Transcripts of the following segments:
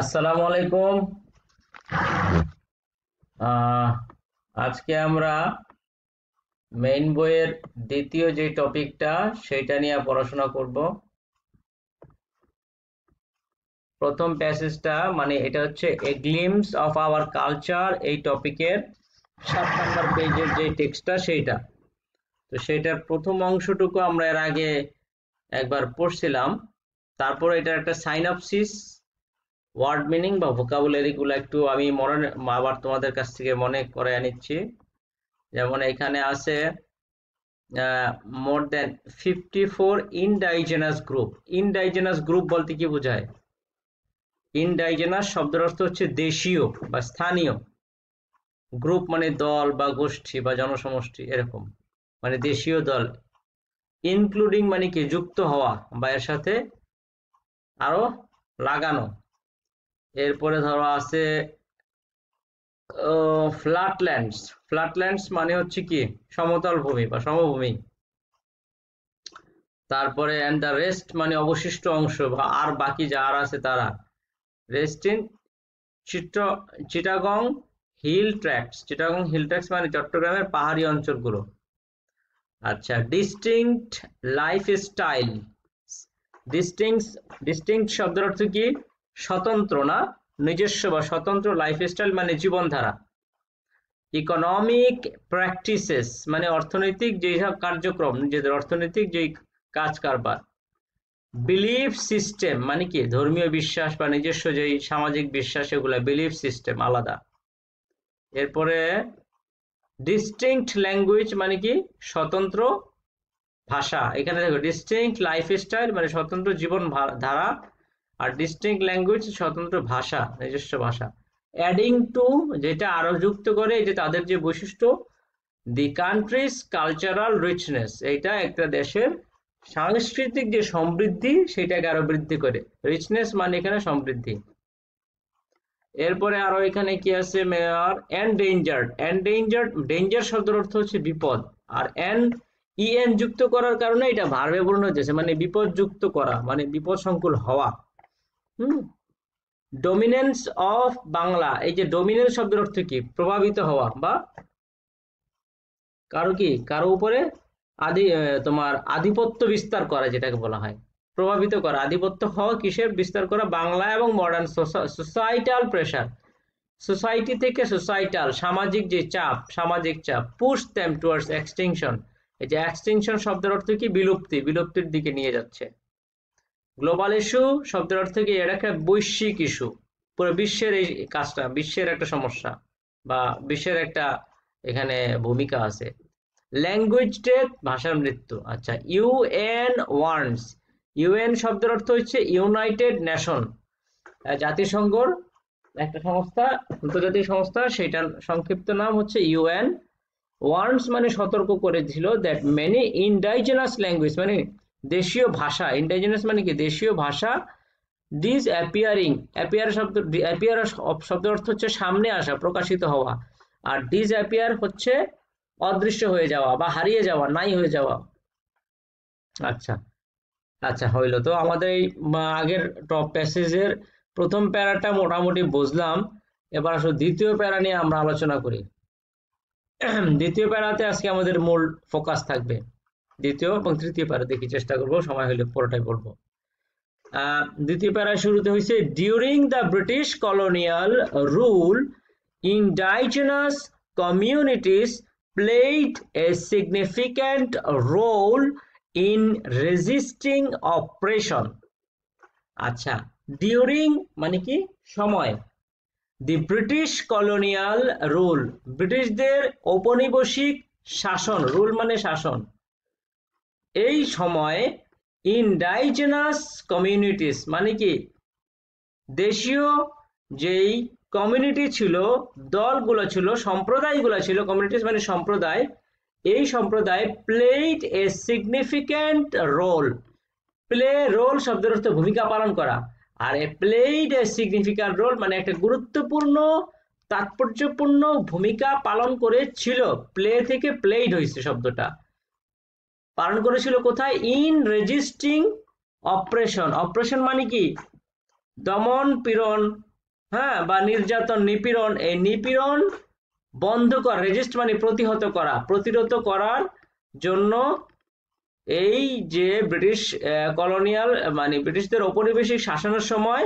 আসসালামু আলাইকুম। আজকে আমরা মেইন বইয়ের দ্বিতীয় যে টপিকটা সেটা নিয়ে পড়াশোনা করব। প্রথম প্যাসেজটা মানে এটা হচ্ছে এ গ্লিমস অফ আওয়ার কালচার, এই টপিকের 7 নম্বর পেজের যে টেক্সটটা সেইটা। তো সেটার প্রথম অংশটুকু আমরা এর আগে একবার পড়ছিলাম। তারপর এটার একটা সাইনপসিস, ওয়ার্ড মিনিং বা ভোকাবুলারি গুলো একটু আমি আবার তোমাদের কাছ থেকে মনে করে নিচ্ছি। যেমন এখানে আছে মোর দেন 54 ইনডাইজেনাস গ্রুপ। ইনডাইজেনাস গ্রুপ বলতে কি বোঝায়? ইনডাইজেনাস শব্দের অর্থ হচ্ছে দেশীয় বা স্থানীয়। গ্রুপ মানে দল বা গোষ্ঠী বা জনসমষ্টি, এরকম মানে দেশীয় দল। ইনক্লুডিং মানে কি যুক্ত হওয়া বা এর সাথে আরো লাগানো। এরপরে ধরো আছে ফ্ল্যাটল্যান্ডস। ফ্ল্যাটল্যান্ডস মানে হচ্ছে কি সমতল ভূমি বা সমভূমি। তারপরে এন্ড দ্য রেস্ট মানে অবশিষ্ট অংশ বা আর বাকি যারা আছে তারা। Rest in Chittagong hill tracts. Chittagong hill tracts মানে চট্টগ্রামের পাহাড়ি অঞ্চলগুলো। আচ্ছা, ডিস্টিংক্ট লাইফস্টাইল। ডিস্টিংক্ট শব্দের অর্থ কি স্বতন্ত্র, না নিজস্ব বা স্বতন্ত্র। লাইফস্টাইল মানে জীবনধারা। ইকোনমিক প্র্যাকটিসেস মানে অর্থনৈতিক যেসব কার্যক্রম, নিজেদের অর্থনৈতিক যেই কাজ কারবার। বিলিফ সিস্টেম মানে কি ধর্মীয় বিশ্বাস বা নিজস্ব যেই সামাজিক বিশ্বাস, এগুলা বিলিফ সিস্টেম আলাদা। এরপরে ডিস্টিংক্ট ল্যাঙ্গুয়েজ মানে কি স্বতন্ত্র ভাষা। এখানে দেখো ডিস্টিংক্ট লাইফস্টাইল মানে স্বতন্ত্র জীবন ধারা, আর ডিস্টিংক্ট ল্যাঙ্গুয়েজ স্বতন্ত্র ভাষা, নিজস্ব ভাষা। অ্যাডিং টু যেটা আরো যুক্ত করে, যে তাদের যে বৈশিষ্ট্য। দি কান্ট্রিজ কালচারাল রিচনেস, এইটা একটা দেশের সাংস্কৃতিক যে সমৃদ্ধি সেটাকে আরো বৃদ্ধি করে। রিচনেস মানে এখানে সমৃদ্ধি। এরপরে আরো এখানে কি আছে, মেয়র এন্ডেঞ্জার্ড। এন্ডেঞ্জার্ড, ডেঞ্জার শব্দের অর্থ হচ্ছে বিপদ, আর ইএন যুক্ত করার কারণে এটা ভার্বে পূর্ণ হচ্ছে, মানে বিপদ যুক্ত করা মানে বিপদ সংকুল হওয়া। হুম। ডমিনেন্স অফ বাংলা, এই যে ডমিনেন্স শব্দের অর্থ কি প্রভাবিত হওয়া বা কারো উপরে তোমার আধিপত্য বিস্তার করা, যেটাকে বলা হয় প্রভাবিত করা। আধিপত্য হওয়া কিসের বিস্তার করা? বাংলা এবং মডার্ন সোসাইটাল প্রেসার। সোসাইটি থেকে সোসাইটাল সামাজিক যে চাপ, সামাজিক চাপ। পুশ দেম টুয়ার্ডস এক্সটিংশন, এই যে এক্সটিংশন শব্দের অর্থ কি বিলুপ্তি, বিলুপ্তির দিকে নিয়ে যাচ্ছে। গ্লোবাল ইস্যু শব্দের অর্থ কি এটা একটা বৈশ্বিক ইস্যু, পুরো বিশ্বের এই কাজটা, বিশ্বের একটা সমস্যা বা বিশ্বের একটা এখানে ভূমিকা আছে। ল্যাঙ্গুয়েজ ডেথ, ভাষার মৃত্যু। আচ্ছা, ইউএন ওয়ার্নস। ইউএন শব্দের অর্থ হচ্ছে ইউনাইটেড নেশন, জাতিসংঘর একটা সংস্থা, আন্তর্জাতিক সংস্থা, সেটার সংক্ষিপ্ত নাম হচ্ছে ইউএন। ওয়ার্নস মানে সতর্ক করেছিল দ্যাট মেনি ইনডাইজেনাস ল্যাঙ্গুয়েজ মানে দেশীয় ভাষা। ইনডাইজেনাস মানে কি দেশীয় ভাষা। ডিস অ্যাপিয়ারিং, অ্যাপিয়ার শব্দের অর্থ হচ্ছে সামনে আসা, প্রকাশিত হওয়া। আর ডিস অ্যাপিয়ার হচ্ছে অদৃশ্য হয়ে যাওয়া বা হারিয়ে যাওয়া, নাই হয়ে যাওয়া। আচ্ছা, আচ্ছা হইলো। তো আমাদের এই আগের টপ প্যাসেজের প্রথম প্যারাটা মোটামুটি বুঝলাম। এবার আসলে দ্বিতীয় প্যারা নিয়ে আমরা আলোচনা করি। দ্বিতীয় প্যারাতে আজকে আমাদের মূল ফোকাস থাকবে। দ্বিতীয় এবং তৃতীয় প্যারা দেখি, চেষ্টা করব সময় হলে পুরোটাই বলবো। দ্বিতীয় প্যারা শুরুতে হয়েছে during the British colonial rule indigenous communities played a significant role in resisting oppression. আচ্ছা, ডিউরিং মানে কি সময়। দি ব্রিটিশ কলোনিয়াল রুল, ব্রিটিশদের ঔপনিবেশিক শাসন, রুল মানে শাসন। এই সময় ইনডাইজেনাস কমিউনিটিস মানে কি দেশীয় যেই কমিউনিটি ছিল, দলগুলো ছিল, সম্প্রদায়গুলো ছিল। কমিউনিটিস মানে সম্প্রদায়। এই সম্প্রদায় played a significant role. Play role শব্দের অর্থ ভূমিকা পালন করা, আর এ প্লেড এ সিগনিফিক্যান্ট রোল মানে একটা গুরুত্বপূর্ণ তাৎপর্যপূর্ণ ভূমিকা পালন করেছিল। প্লে থেকে প্লেড হয়েছে শব্দটা, পালন করেছিল কোথায়? In resisting operation. অপারেশন মানে কি দমন পীড়ন, হ্যাঁ, বা নির্যাতন, নিপীড়ন, এই নিপীড়ন বন্ধ করা, রেজিস্ট মানে প্রতিহত করা, প্রতিরোধ করার জন্য এই যে ব্রিটিশ কলোনিয়াল মানে ব্রিটিশদের ঔপনিবেশিক শাসনের সময়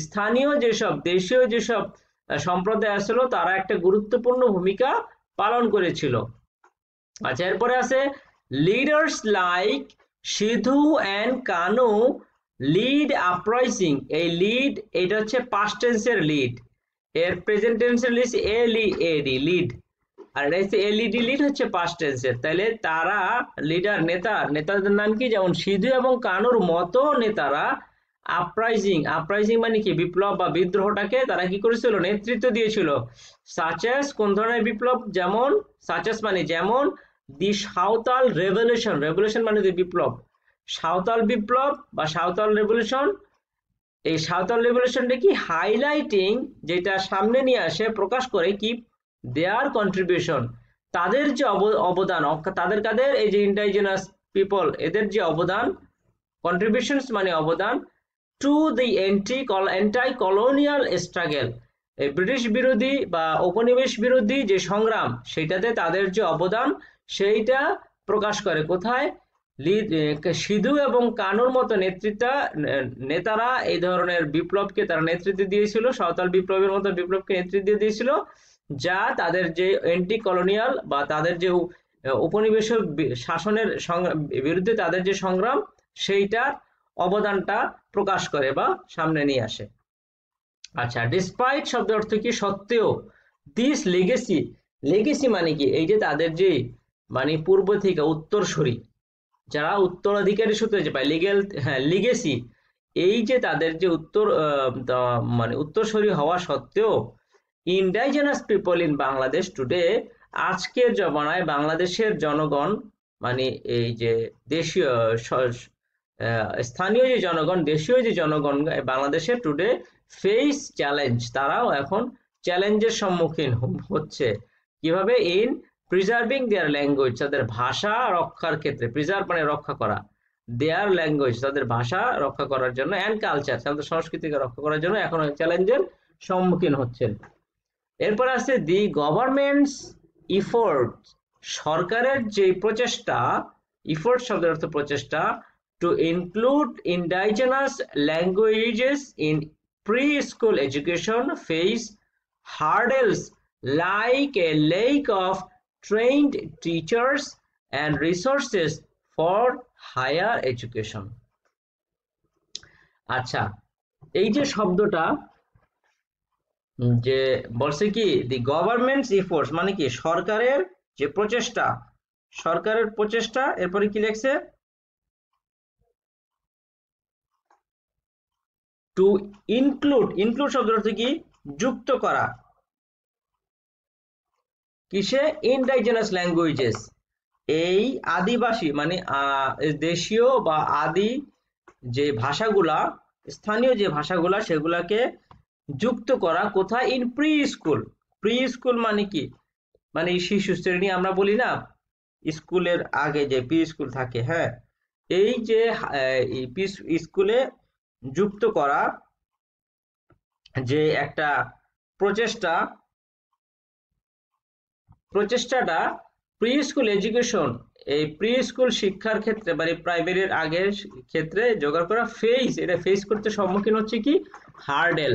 স্থানীয় যেসব দেশীয় যেসব সম্প্রদায় আসলো তারা একটা গুরুত্বপূর্ণ ভূমিকা পালন করেছিল। আচ্ছা, এরপরে আছে leaders like Sidhu and Kanu lead uprising. এই লিড এটা হচ্ছে পাস্ট টেন্সের লিড, এর প্রেজেন্ট টেন্সের লিড এডি লিড, আর এটা হচ্ছে এলইডি লিড হচ্ছে পাস্ট টেন্সের। তাহলে তারা লিডার নেতাদের নাম কি, যেমন সিধু এবং কানুর মতো নেতারা আপরাইজিং, আপরাইজিং মানে কি বিপ্লব বা বিদ্রোহটাকে তারা কি করেছিল, নেতৃত্ব দিয়েছিল। সাচেস কোন ধরনের বিপ্লব, যেমন সাচেস মানে যেমন দি সাঁওতাল রেভলিউশন, রেভলিউশন মানে বিপ্লব, সাঁওতাল বিপ্লব বা সাঁওতাল রেভলিউশন। এই সাঁওতাল রেভলিউশনটা কি হাইলাইটিং, যেটা সামনে নিয়ে আসে, প্রকাশ করে কি দেয়ার কন্ট্রিবিউশন, তাদের যে অবদান, তাদের কাদের, এই যে ইন্ডিজিনাস পিপল, এদের যে অবদান, কন্ট্রিবিউশনস মানে অবদান, টু দি এন্টাই কলোনিয়াল স্ট্রাগল, এই ব্রিটিশ বিরোধী বা উপনিবেশ বিরোধী যে সংগ্রাম, সেটাতে তাদের যে অবদান সেইটা প্রকাশ করে। কোথায়, সিধু এবং কানুর মতো নেতারা এই ধরনের বিপ্লবকে তারা নেতৃত্ব দিয়েছিল, সাঁওতাল বিপ্লবের মতো বিপ্লবকে নেতৃত্ব দিয়েছিল, যা তাদের যে অ্যান্টি কলোনিয়াল বা তাদের যে উপনিবেশ শাসনের বিরুদ্ধে তাদের যে সংগ্রাম, সেইটার অবদানটা প্রকাশ করে বা সামনে নিয়ে আসে। আচ্ছা, ডিসপাইট শব্দের অর্থ কি, সত্ত্বেও, দিস লেগেসি, লেগেসি মানে কি, এই যে তাদের যে মানে পূর্ব থেকে উত্তরসূরি, যারা উত্তরাধিকারী সূত্রে যে পায় লিগেল, হ্যাঁ লিগেসি, এই যে তাদের যে মানে উত্তরসূরি হওয়া সত্ত্বেও, indigenous people in Bangladesh today, আজকের জমানায় বাংলাদেশের জনগণ মানে এই যে দেশীয় স্থানীয় যে জনগণ, দেশীয় যে জনগণ বাংলাদেশের টুডে ফেস চ্যালেঞ্জ, তারাও এখন চ্যালেঞ্জের সম্মুখীন হচ্ছে। কিভাবে, ইন প্রিজার্ভিং দেয়ার ল্যাঙ্গুয়েজ, তাদের ভাষা রক্ষার ক্ষেত্রে, প্রিজার্ভ মানে রক্ষা করা, দেয়ার ল্যাঙ্গুয়েজ তাদের ভাষা রক্ষা করার জন্য, অ্যান্ড কালচার তাদের সংস্কৃতিকে রক্ষা করার জন্য এখন চ্যালেঞ্জের সম্মুখীন হচ্ছেন। এরপর আছে দি গভর্নমেন্টস ইফোর্ট, সরকারের যে প্রচেষ্টা, ইফোর্ট শব্দের অর্থ প্রচেষ্টা, to include indigenous languages in preschool education face hurdles like a lack of trained teachers and resources for higher education. আচ্ছা, এই যে শব্দটা যে বলছে কি, দি গভর্নমেন্টস এফোর্টস মানে কি সরকারের যে প্রচেষ্টা, সরকারের প্রচেষ্টা, এরপরে কি লিখছে, টু ইনক্লুড, ইনক্লুড শব্দের অর্থ কি যুক্ত করা, কিসে, ইন্ডিজিনাস ল্যাঙ্গুয়েজেস, এই আদিবাসী মানে দেশীয় বা আদি যে ভাষাগুলা, স্থানীয় যে ভাষাগুলা, সেগুলাকে যুক্ত করা, কোথায়, in pre school, pre school মানে কি, মানে শিশু শ্রেণী আমরা বলি না, স্কুলের আগে যে প্রি স্কুল থাকে, হ্যাঁ, এই যে স্কুলে যুক্ত করা যে একটা প্রচেষ্টাটা প্রি স্কুল এডুকেশন, এই প্রি স্কুল শিক্ষার ক্ষেত্রে মানে প্রাইমারির আগের ক্ষেত্রে জোগাড় করা, ফেস, এটা ফেস করতে সম্মুখীন হচ্ছে কি হার্ডেল,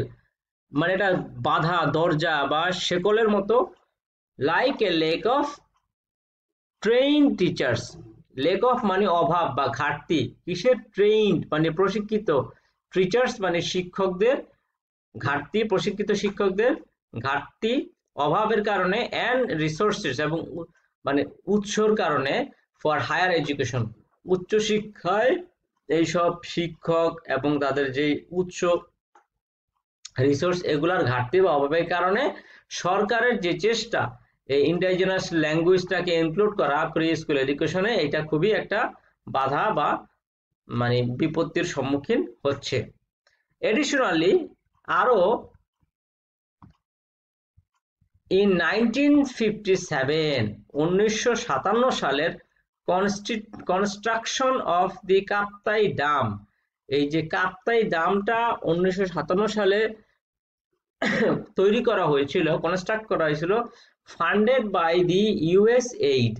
মানে এটা বাধা, দরজা বা শেকলের মতো, like a lack of train teachers, lake of মানে অভাব বা ঘাটতি, কিসের, ট্রেইনড মানে প্রশিক্ষিত, টিচার্স মানে শিক্ষকদের ঘাটতি, প্রশিক্ষিত শিক্ষকদের ঘাটতি, অভাবের কারণে, অ্যান্ড রিসোর্সেস এবং মানে উৎসর কারণে, ফর হায়ার এডুকেশন উচ্চ শিক্ষায় এইসব শিক্ষক এবং তাদের যে উৎস রিসোর্স, এগুলার ঘাটতি বা অভাবের কারণে সরকারের যে চেষ্টা এই ইন্ডিজিনাস ল্যাঙ্গুয়েজটাকে ইনক্লুড করা প্রি স্কুল এডুকেশনে, এটা খুবই একটা বাধা বা মানে বিপত্তির সম্মুখীন হচ্ছে। এডিশনালি আরো ইন 1957 সালের construction of the Kaptai Dam, এই যে কাপ্তাই ড্যামটা 1957 সালে তৈরি করা হয়েছিল, কনস্ট্রাক্ট করা হয়েছিল funded by the US aid,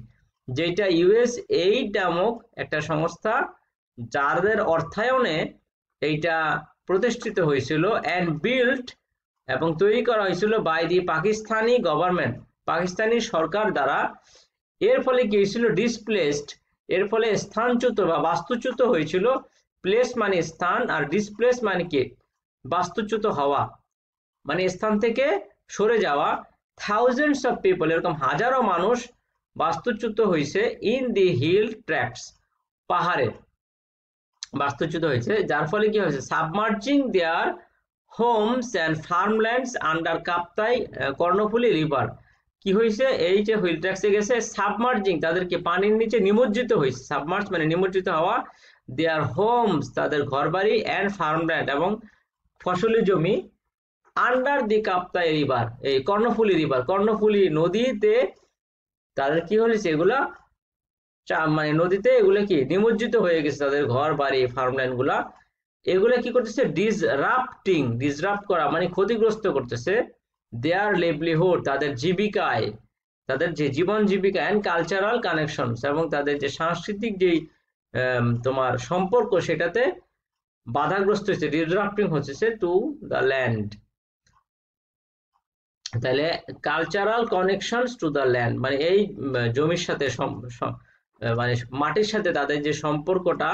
যেটা ইউএস এইড নামক একটা সংস্থা, যাদের অর্থায়নে এইটা প্রতিষ্ঠিত হয়েছিল, অ্যান্ড বিল্ট এবং তৈরি করা হয়েছিল by the Pakistani government, Pakistani সরকার দ্বারা। এর ফলে কি হয়েছিল, ডিসপ্লেসড, এর ফলে স্থানচ্যুত বা বাস্তুচ্যুত হয়েছিল। প্লেস মানে স্থান, আর ডিসপ্লেস মানে কি বাস্তুচ্যুত হওয়া, মানে স্থান থেকে সরে যাওয়া। থাউজেন্ডস অফ পিপল, এরকম হাজারো মানুষ বাস্তুচ্যুত হয়েছে ইন দি হিল ট্র্যাক্টস, পাহাড়ে বাস্তুচ্যুত হয়েছে, যার ফলে কি হয়েছে, সাবমার্জিং দেয়ার Holmes and ফার্মল্যান্ডস under Kaptai Karnaphuli river. কি হয়েছে, এই যে হুইল ট্র্যাক্সে গেছে, সাবমার্জিং তাদেরকে পানির নিচে নিমজ্জিত হয়েছে, সাবমার্জ মানে নিমজ্জিত হওয়া, দেয়ার হোমস তাদের ঘরবাড়ি, অ্যান্ড ফার্মল্যান্ড এবং ফসলি জমি, আন্ডার দি কাপ্তাই রিভার, এই কর্ণফুলী রিভার, কর্ণফুলী নদীতে তাদের কি হয়েছে, এগুলা মানে নদীতে এগুলো কি নিমজ্জিত হয়ে গেছে, তাদের ঘর বাড়ি ফার্মল্যান্ড গুলা। এগুলা কি করতেছে, ডিসরাপ্টিং, ডিসরাপ্ট করা মানে ক্ষতিগ্রস্ত করতেছে, দেয়ার লিভলিহুড তাদের জীবিকায়, তাদের যে জীবন জীবিকা, অ্যান্ড কালচারাল কানেকশনস এবং তাদের যে সাংস্কৃতিক যে তোমার সম্পর্ক, সেটাতে বাধাগ্রস্ত হচ্ছে, ডিসরাপ্টিং হচ্ছে টু দ্য ল্যান্ড। তাহলে cultural connections to the land মানে এই জমির সাথে মানে মাটির সাথে তাদের যে সম্পর্কটা,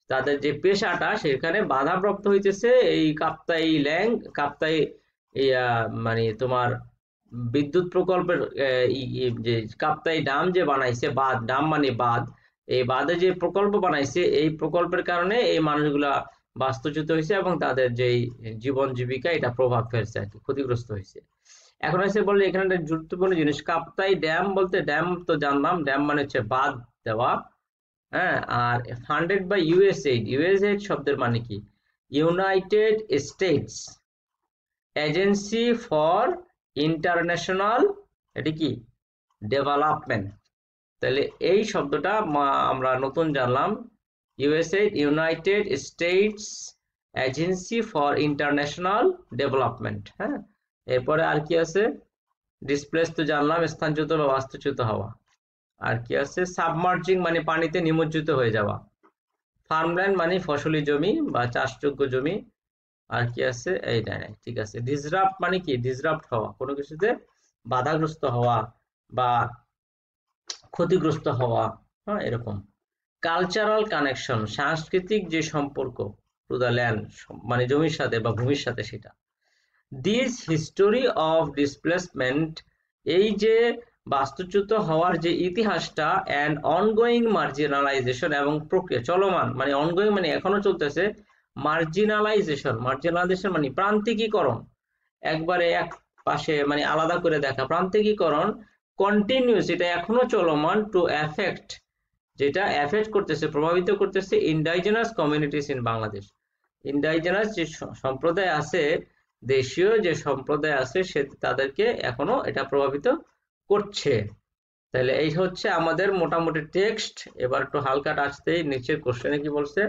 তাদের যে পেশাটা, সেখানে বাধাপ্রাপ্ত হইতেছে এই কাপ্তাই কাপ্তাই মানে তোমার বিদ্যুৎ প্রকল্পের যে কাপ্তাই ড্যাম যে বানাইছে, বাঁধ, ড্যাম মানে বাঁধ, এই বাঁধে যে প্রকল্প বানাইছে, এই প্রকল্পের কারণে এই মানুষগুলা বাস্তুচ্যুত হয়েছে এবং তাদের যেই জীবন জীবিকা এটা প্রভাব ফেলছে আর কি, ক্ষতিগ্রস্ত হয়েছে। এখন এসে বললে এখানে একটা গুরুত্বপূর্ণ জিনিস, কাপ্তাই ড্যাম বলতে, ড্যাম তো জানলাম, ড্যাম মানে হচ্ছে বাঁধ দেওয়া, হ্যাঁ। আর ফান্ডেড বাই ইউএসএইড, ইউএসএইড শব্দের মানে কি, United states agency for international, এটি কি ডেভেলপমেন্ট। তাহলে এই শব্দটা আমরা নতুন জানলাম, USAID, United states agency for international development, হ্যাঁ। এরপরে আর কি আছে, ডিসপ্লেস তো জানলাম, স্থানচ্যুত বা বাস্তুচ্যুত হওয়া। আর কি আছে, সাবমার্জিং মানে পানিতে নিমজ্জিত হয়ে যাওয়া, ফার্মল্যান্ড মানে ফসলি জমি বা চাষযোগ্য জমি। আর কি আছে, এইটা ঠিক আছে। ডিসরাপ্ট মানে কি, ডিসরাপ্ট হওয়া, কোনো কিছুতে বাধাগ্রস্ত হওয়া বা ক্ষতিগ্রস্ত হওয়া, হ্যাঁ, এরকম। কালচারাল কানেকশন সাংস্কৃতিক যে সম্পর্ক, টু দ্য ল্যান্ড মানে জমির সাথে বা ভূমির সাথে, সেটা। দিস হিস্টোরি অফ ডিসপ্লেসমেন্ট, এই যে বাস্তুচ্যুত হওয়ার যে ইতিহাসটা, অ্যান্ড অনগোয়িং মার্জিনালাইজেশন এবং প্রক্রিয়া চলমান, মানে অনগোয়িং মানে এখনো চলতেছে, মার্জিনালাইজেশন, মার্জিনালাইজেশন মানে প্রান্তিকীকরণ, একবারে এক পাশে মানে আলাদা করে দেখা, প্রান্তিকীকরণ, কন্টিনিউস এটা এখনো চলমান, টু এফেক্ট যেটা এফেক্ট করতেছে, প্রভাবিত করতেছে, indigenous communities in Bangladesh, indigenous যে সম্প্রদায় আছে, দেশীয় যে সম্প্রদায় আছে, সে তাদেরকে এখনো এটা প্রভাবিত করছে। তাহলে এই হচ্ছে আমাদের মোটামুটি টেক্সট। এবার একটু হালকা টাচতেই নিচের কোশ্চেনে কি বলছে,